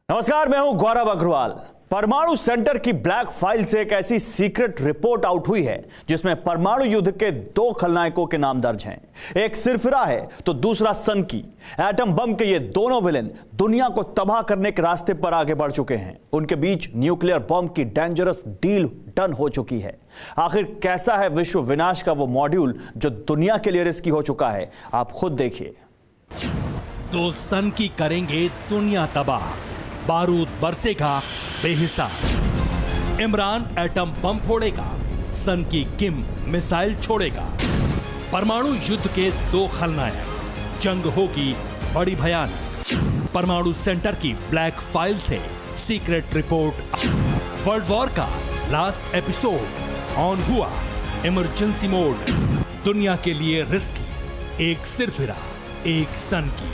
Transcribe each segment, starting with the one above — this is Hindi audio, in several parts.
नमस्कार, मैं हूं गौरव अग्रवाल। परमाणु सेंटर की ब्लैक फाइल से एक ऐसी सीक्रेट रिपोर्ट आउट हुई है जिसमें परमाणु युद्ध के दो खलनायकों के नाम दर्ज हैं। एक सिरफिरा है तो दूसरा सनकी। एटम बम के ये दोनों विलेन दुनिया को तबाह करने के रास्ते पर आगे बढ़ चुके हैं। उनके बीच न्यूक्लियर बम की डेंजरस डील डन हो चुकी है। आखिर कैसा है विश्व विनाश का वो मॉड्यूल जो दुनिया के लिए रिस्की हो चुका है, आप खुद देखिए। दो सनकी करेंगे दुनिया तबाह, बारूद बरसेगा बेहिसाब। इमरान एटम बम फोड़ेगा, सन की किम मिसाइल छोड़ेगा। परमाणु युद्ध के दो खलनायक, जंग होगी बड़ी भयानक। परमाणु सेंटर की ब्लैक फाइल से सीक्रेट रिपोर्ट। वर्ल्ड वॉर का लास्ट एपिसोड ऑन हुआ, इमरजेंसी मोड। दुनिया के लिए रिस्की, एक सिरफिरा, एक सन की।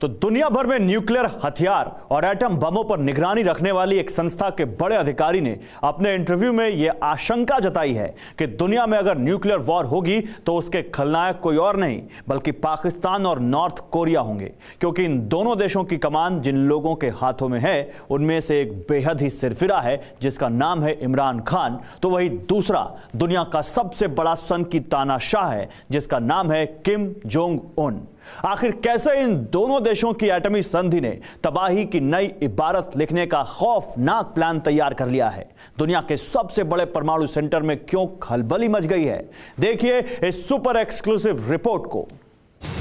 तो दुनिया भर में न्यूक्लियर हथियार और एटम बमों पर निगरानी रखने वाली एक संस्था के बड़े अधिकारी ने अपने इंटरव्यू में यह आशंका जताई है कि दुनिया में अगर न्यूक्लियर वॉर होगी तो उसके खलनायक कोई और नहीं बल्कि पाकिस्तान और नॉर्थ कोरिया होंगे, क्योंकि इन दोनों देशों की कमान जिन लोगों के हाथों में है उनमें से एक बेहद ही सिरफिरा है जिसका नाम है इमरान खान, तो वही दूसरा दुनिया का सबसे बड़ा सन की तानाशाह है जिसका नाम है किम जोंग उन। आखिर कैसे इन दोनों देशों की एटमी संधि ने तबाही की नई इबारत लिखने का खौफनाक प्लान तैयार कर लिया है? दुनिया के सबसे बड़े परमाणु सेंटर में क्यों खलबली मच गई है? देखिए इस सुपर एक्सक्लूसिव रिपोर्ट को।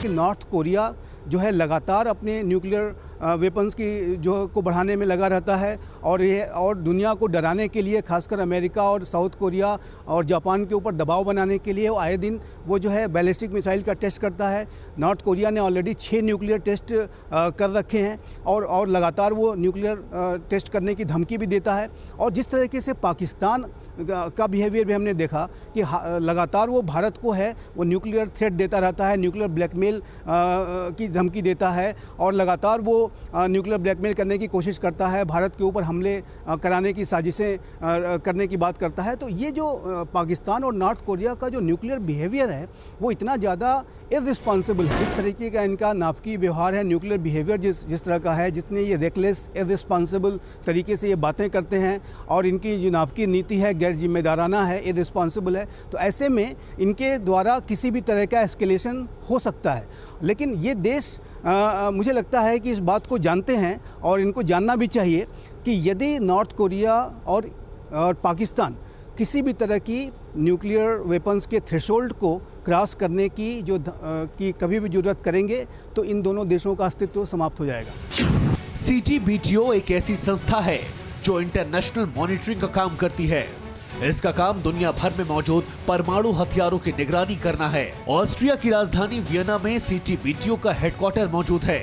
नॉर्थ कोरिया जो है लगातार अपने न्यूक्लियर वेपन्स की जो को बढ़ाने में लगा रहता है और दुनिया को डराने के लिए, खासकर अमेरिका और साउथ कोरिया और जापान के ऊपर दबाव बनाने के लिए आए दिन वो जो है बैलिस्टिक मिसाइल का टेस्ट करता है। नॉर्थ कोरिया ने ऑलरेडी 6 न्यूक्लियर टेस्ट कर रखे हैं और लगातार वो न्यूक्लियर टेस्ट करने की धमकी भी देता है। और जिस तरीके से पाकिस्तान का बिहेवियर भी हमने देखा कि लगातार वो भारत को है वो न्यूक्लियर थ्रेट देता रहता है, न्यूक्लियर ब्लैकमेल की धमकी देता है और लगातार वो न्यूक्लियर ब्लैकमेल करने की कोशिश करता है, भारत के ऊपर हमले कराने की साजिशें करने की बात करता है। तो ये जो पाकिस्तान और नॉर्थ कोरिया का जो न्यूक्लियर बिहेवियर है वो इतना ज़्यादा इर्रिस्पॉन्सिबल है। जिस तरीके का इनका नाटकीय व्यवहार है, न्यूक्लियर बिहेवियर जिस तरह का है, जितने ये रेकलेस इर्रिस्पॉन्सिबल तरीके से ये बातें करते हैं और इनकी जो नाटकीय नीति है गैर जिम्मेदाराना है, इर्रिस्पॉन्सिबल है, तो ऐसे में इनके द्वारा किसी भी तरह का एस्केलेशन हो सकता है। लेकिन ये देश मुझे लगता है कि इस बात को जानते हैं और इनको जानना भी चाहिए कि यदि नॉर्थ कोरिया और पाकिस्तान किसी भी तरह की न्यूक्लियर वेपन्स के थ्रेशोल्ड को क्रॉस करने की की कभी भी जरूरत करेंगे तो इन दोनों देशों का अस्तित्व समाप्त हो जाएगा। CTBTO एक ऐसी संस्था है जो इंटरनेशनल मॉनिटरिंग का काम करती है। इसका काम दुनिया भर में मौजूद परमाणु हथियारों की निगरानी करना है। ऑस्ट्रिया की राजधानी वियना में CTBTO का हेडक्वार्टर मौजूद है।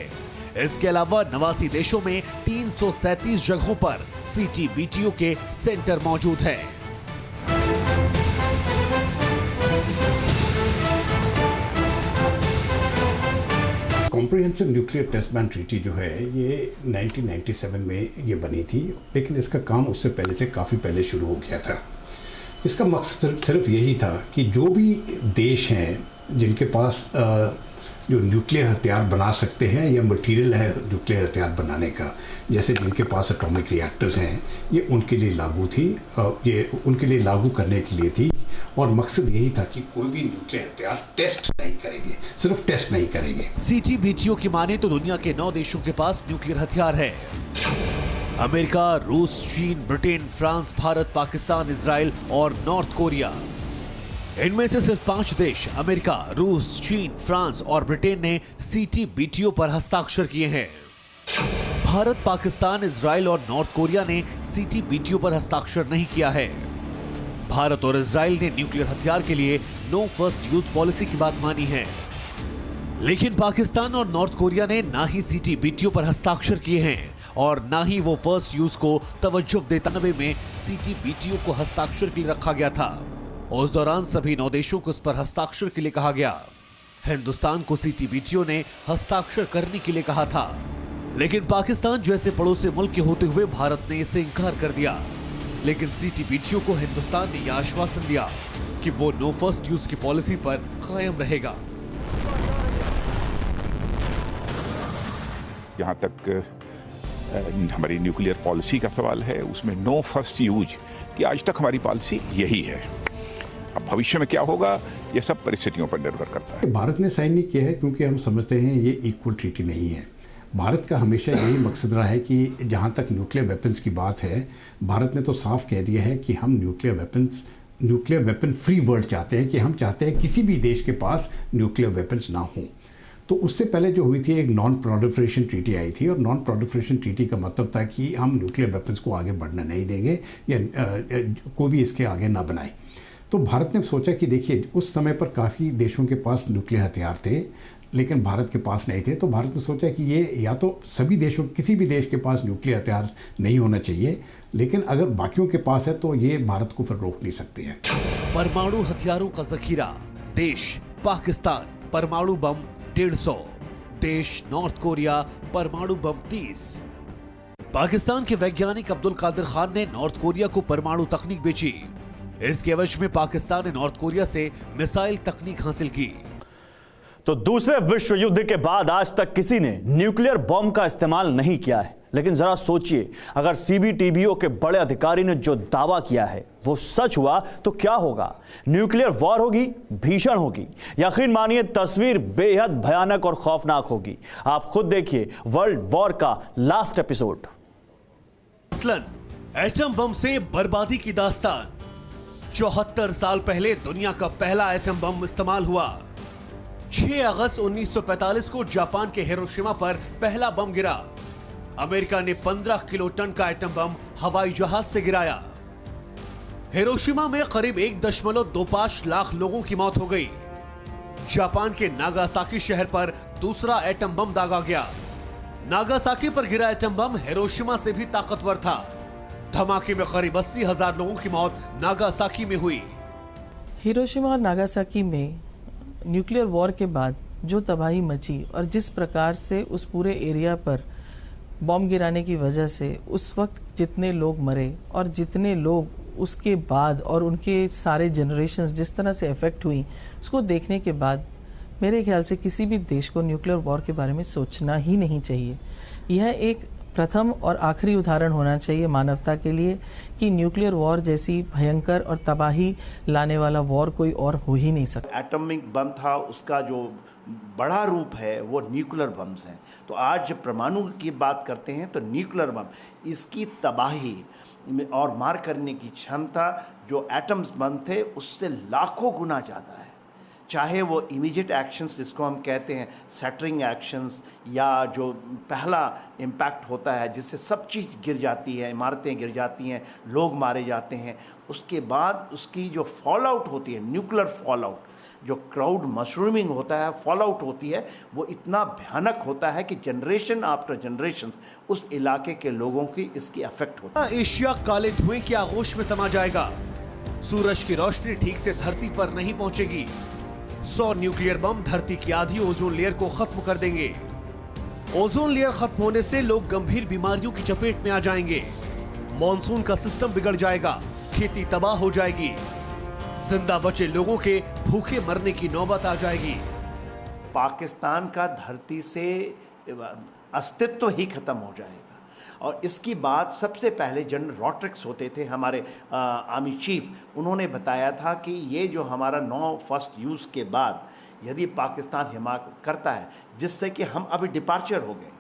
इसके अलावा 89 देशों में 337 जगहों पर CTBTO के सेंटर मौजूद हैं। Comprehensive nuclear test ban treaty जो है ये 1997 में ये बनी थी, लेकिन इसका काम उससे पहले से काफ़ी पहले शुरू हो गया था। इसका मकसद सिर्फ यही था कि जो भी देश हैं जिनके पास जो न्यूक्लियर हथियार बना सकते हैं या मटेरियल है न्यूक्लियर हथियार बनाने का, जैसे जिनके पास एटॉमिक रिएक्टर्स हैं, ये उनके लिए लागू थी, ये उनके लिए लागू करने के लिए थी। और मकसद यही था कि कोई भी न्यूक्लियर हथियार टेस्ट नहीं करेंगे, सिर्फ टेस्ट नहीं करेंगे। CTBTO की माने तो दुनिया के 9 देशों के पास न्यूक्लियर हथियार है। अमेरिका, रूस, चीन, Britain, France, Bharat, Pakistan, Israel और नॉर्थ कोरिया। इनमें से सिर्फ 5 देश अमेरिका, रूस, चीन, फ्रांस और ब्रिटेन ने CTBTO पर हस्ताक्षर किए हैं। भारत, पाकिस्तान, इजराइल और नॉर्थ कोरिया ने CTBTO पर हस्ताक्षर नहीं किया है। भारत और इजराइल ने न्यूक्लियर हथियार के लिए नो फर्स्ट यूज पॉलिसी की बात मानी है, लेकिन पाकिस्तान और नॉर्थ कोरिया ने ना ही CTBTO पर हस्ताक्षर किए हैं और ना ही वो फर्स्ट यूज को तवज्जो देते। 1999 में CTBTO को हस्ताक्षर के लिए रखा गया था। उस दौरान सभी 9 देशों को इस पर हस्ताक्षर के लिए कहा गया। हिंदुस्तान को CTBTO ने हस्ताक्षर करने के लिए कहा था, लेकिन पाकिस्तान जैसे पड़ोसी मुल्क के होते हुए भारत ने इसे इनकार कर दिया। लेकिन CTBTO को हिंदुस्तान ने यह आश्वासन दिया कि वो नो फर्स्ट यूज की पॉलिसी पर कायम रहेगा। यहाँ तक हमारी न्यूक्लियर पॉलिसी का सवाल है, उसमें नो फर्स्ट यूज की आज तक हमारी पॉलिसी यही है। अब भविष्य में क्या होगा ये सब परिस्थितियों पर निर्भर करता है। भारत ने साइन नहीं किया है क्योंकि हम समझते हैं ये इक्वल ट्रीटी नहीं है। भारत का हमेशा यही मकसद रहा है कि जहाँ तक न्यूक्लियर वेपन्स की बात है, भारत ने तो साफ कह दिया है कि हम न्यूक्लियर वेपन फ्री वर्ल्ड चाहते हैं, कि हम चाहते हैं किसी भी देश के पास न्यूक्लियर वेपन्स ना हों। तो उससे पहले जो हुई थी एक नॉन प्रोलिफरेशन ट्रीटी आई थी, और नॉन प्रोलिफरेशन ट्रीटी का मतलब था कि हम न्यूक्लियर वेपन्स को आगे बढ़ने नहीं देंगे या कोई भी इसके आगे ना बनाए। तो भारत ने सोचा कि देखिए उस समय पर काफ़ी देशों के पास न्यूक्लियर हथियार थे लेकिन भारत के पास नहीं थे, तो भारत ने सोचा कि ये या तो सभी देशों, किसी भी देश के पास न्यूक्लियर हथियार नहीं होना चाहिए, लेकिन अगर बाकियों के पास है तो ये भारत को फिर रोक नहीं सकते हैं। परमाणु हथियारों का जखीरा देश पाकिस्तान, परमाणु बम 150, देश नॉर्थ कोरिया परमाणु बम 30। पाकिस्तान के वैज्ञानिक अब्दुल कादिर खान ने नॉर्थ कोरिया को परमाणु तकनीक बेची। इसके एवज में पाकिस्तान ने नॉर्थ कोरिया से मिसाइल तकनीक हासिल की। तो दूसरे विश्व युद्ध के बाद आज तक किसी ने न्यूक्लियर बॉम्ब का इस्तेमाल नहीं किया है, लेकिन जरा सोचिए अगर सीबीटीबीओ के बड़े अधिकारी ने जो दावा किया है वो सच हुआ तो क्या होगा। न्यूक्लियर वॉर होगी, भीषण होगी। यकीन मानिए तस्वीर बेहद भयानक और खौफनाक होगी। आप खुद देखिए वर्ल्ड वॉर का लास्ट एपिसोड। मसलन एटम बम से बर्बादी की दास्तान। 74 साल पहले दुनिया का पहला एटम बम इस्तेमाल हुआ। 6 अगस्त 1945 को जापान के हिरोशिमा पर पहला बम गिरा। अमेरिका ने 15 किलो टन का एटम बम हवाई जहाज से गिराया। हिरोशिमा में करीब 1.25 लाख लोगों की मौत हो गई। जापान के नागासाकी शहर पर दूसरा एटम बम दागा गया। नागासाकी पर गिरा एटम बम हिरोशिमा से भी ताकतवर था। धमाके में करीब 80,000 लोगों की मौत नागासाकी में हुई। हिरोशिमा और नागासाकी में न्यूक्लियर वॉर के बाद जो तबाही मची और जिस प्रकार से उस पूरे एरिया पर बॉम्ब गिराने की वजह से उस वक्त जितने लोग मरे और जितने लोग उसके बाद और उनके सारे जनरेशन्स जिस तरह से इफेक्ट हुई, उसको देखने के बाद मेरे ख्याल से किसी भी देश को न्यूक्लियर वॉर के बारे में सोचना ही नहीं चाहिए। यह एक प्रथम और आखिरी उदाहरण होना चाहिए मानवता के लिए कि न्यूक्लियर वॉर जैसी भयंकर और तबाही लाने वाला वॉर कोई और हो ही नहीं सकता। एटॉमिक बम था, उसका जो बड़ा रूप है वो न्यूक्लियर बम्स हैं। तो आज जब परमाणु की बात करते हैं तो न्यूक्लियर बम, इसकी तबाही और मार करने की क्षमता जो एटम्स बम थे उससे लाखों गुना ज़्यादा है। चाहे वो इमीडिएट एक्शंस जिसको हम कहते हैं सैटरिंग एक्शंस, या जो पहला इम्पैक्ट होता है जिससे सब चीज़ गिर जाती है, इमारतें गिर जाती हैं, लोग मारे जाते हैं, उसके बाद उसकी जो फॉल आउट होती है, न्यूक्लियर फॉल आउट, जो क्राउड मशरूमिंग होता है, फॉल आउट होती है, वो इतना भयानक होता है कि जनरेशन आफ्टर जनरेशन उस इलाके के लोगों की इसकी अफेक्ट होता है। एशिया काले धुएं की आगोश में समा जाएगा। सूरज की रोशनी ठीक से धरती पर नहीं पहुंचेगी। 100 न्यूक्लियर बम धरती की आधी ओजोन लेयर को खत्म कर देंगे। ओजोन लेयर खत्म होने से लोग गंभीर बीमारियों की चपेट में आ जाएंगे। मॉनसून का सिस्टम बिगड़ जाएगा, खेती तबाह हो जाएगी, जिंदा बचे लोगों के भूखे मरने की नौबत आ जाएगी। पाकिस्तान का धरती से अस्तित्व ही खत्म हो जाएगा। और इसकी बात सबसे पहले जनरल रॉड्रिक्स होते थे, हमारे आर्मी चीफ, उन्होंने बताया था कि ये जो हमारा 9 फर्स्ट यूज़ के बाद यदि पाकिस्तान हिमाकत करता है, जिससे कि हम अभी डिपार्चर हो गए,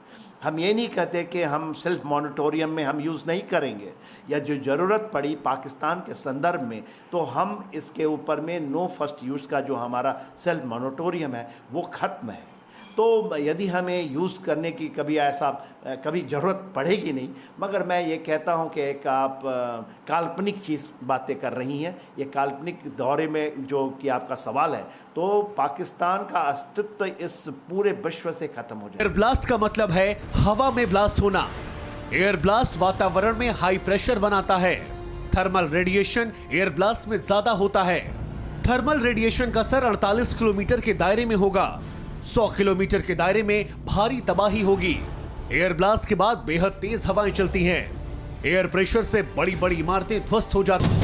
हम ये नहीं कहते कि हम सेल्फ मॉनिटोरियम में हम यूज़ नहीं करेंगे, या जो ज़रूरत पड़ी पाकिस्तान के संदर्भ में तो हम इसके ऊपर में नो फर्स्ट यूज़ का जो हमारा सेल्फ मॉनिटोरियम है वो ख़त्म है। तो यदि हमें यूज़ करने की कभी ज़रूरत पड़ेगी नहीं, मगर मैं ये कहता हूँ कि एक आप काल्पनिक चीज़ बातें कर रही हैं, ये काल्पनिक दौरे में जो कि आपका सवाल है, तो पाकिस्तान का अस्तित्व इस पूरे विश्व से ख़त्म हो जाए। एयर ब्लास्ट का मतलब है हवा में ब्लास्ट होना। एयर ब्लास्ट वातावरण में हाई प्रेशर बनाता है। थर्मल रेडिएशन एयर ब्लास्ट में ज़्यादा होता है। थर्मल रेडिएशन का असर 48 किलोमीटर के दायरे में होगा। 100 किलोमीटर के दायरे में भारी तबाही होगी। एयर ब्लास्ट के बाद बेहद तेज हवाएं चलती हैं। एयर प्रेशर से बड़ी बड़ी इमारतें ध्वस्त हो जाती हैं।